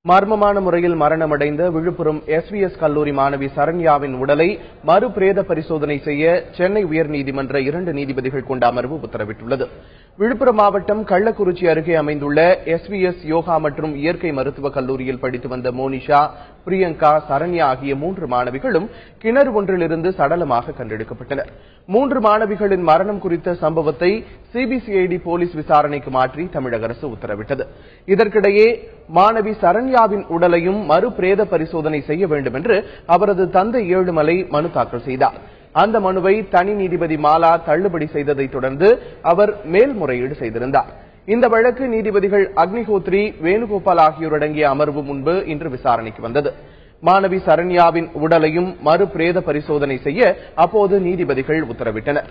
மர்மமான முறையில் மரணமடைந்த விழுப்புரம் எஸ்விஎஸ் கல்லூரி மாணவி சரண்யாவின் உடலை மறுபிரேத பரிசோதனை செய்ய சென்னை உயர்நீதிமன்ற 2 நீதிபதிகள் கொண்ட அமர்வு உத்தரவிட்டுள்ளது. விழுப்புரம் மாவட்டம் கள்ளக்குறிச்சி அருகே அமைந்துள்ள எஸ்விஎஸ் யோகா மற்றும் இயற்கை மருத்துவக் கல்லூரியில் படித்து வந்த மோனிஷா, பிரியங்கா, சரண்யா ஆகிய 3 மாணவிகளும் கிணறு ஒன்றிலிருந்து சடலமாக கண்டெடுக்கப்பட்டனர். 3 மாணவிகளின் மரணம் குறித்த சம்பவத்தை சிபிசிஐடி போலீஸ் விசாரணைக்கு மாற்றி தமிழக அரசு உத்தரவிட்டது. இதற்கிடையே மாணவி சரண்யாவின் உடலையும் மறுபிரேத பரிசோதனை செய்ய வேண்டும் என்று அவரது தந்தை ஏழுமலை மனு தாக்கல் செய்தார். அந்த மனுவை தனி நீதிபதி மாலா தள்ளுபடி செய்ததை தொடர்ந்து அவர் மேல்முறையீடு செய்திருந்தார். இந்த வழக்கு நீதிபதிகள் அக்னிஹோத்ரி, வேணுகோபால் ஆகியோர் அடங்கிய அமர்வு முன்பு இன்று விசாரணைக்கு வந்தது. மாணவி சரண்யாவின் உடலையும் மறுபிரேத பரிசோதனை செய்ய அப்போது நீதிபதிகள் உத்தரவிட்டனர்.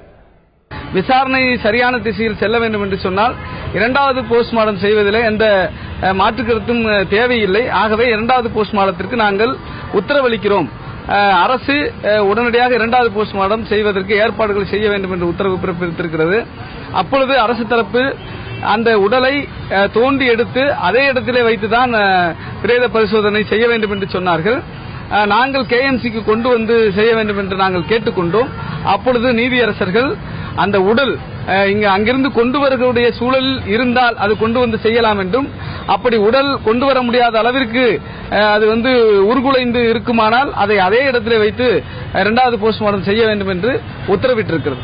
விசாரணை சரியான திசையில் செல்ல வேண்டும் என்று சொன்னால் இரண்டாவது போஸ்ட்மார்டம் செய்வதில் எந்த மாற்று கருத்தும் தேவையில்லை. ஆகவே இரண்டாவது போஸ்ட்மார்டத்திற்கு நாங்கள் உத்தரவளிக்கிறோம். அரசு உடனடியாக இரண்டாவது போஸ்ட்மார்டம் செய்வதற்கு ஏற்பாடுகள் செய்ய வேண்டும் என்று உத்தரவு பிறப்பித்திருக்கிறது. அப்பொழுது அரசு தரப்பு அந்த உடலை தோண்டி எடுத்து அதே இடத்திலே வைத்துதான் பிரேத பரிசோதனை செய்ய வேண்டும் என்று சொன்னார்கள். நாங்கள் கேஎம்சிக்கு கொண்டு வந்து செய்ய வேண்டும் என்று நாங்கள் கேட்டுக்கொண்டோம். அப்பொழுது நீதியரசர்கள் அந்த உடல் அங்கிருந்து கொண்டு வருவதற்குரிய சூழல் இருந்தால் அது கொண்டு வந்து செய்யலாம் என்றும், அப்படி உடல் கொண்டு வர முடியாத அளவிற்கு அது உருகுலைந்து இருக்குமானால் அதை அதே இடத்திலே வைத்து இரண்டாவது போஸ்ட்மார்டம் செய்ய வேண்டும் என்று உத்தரவிட்டிருக்கிறது.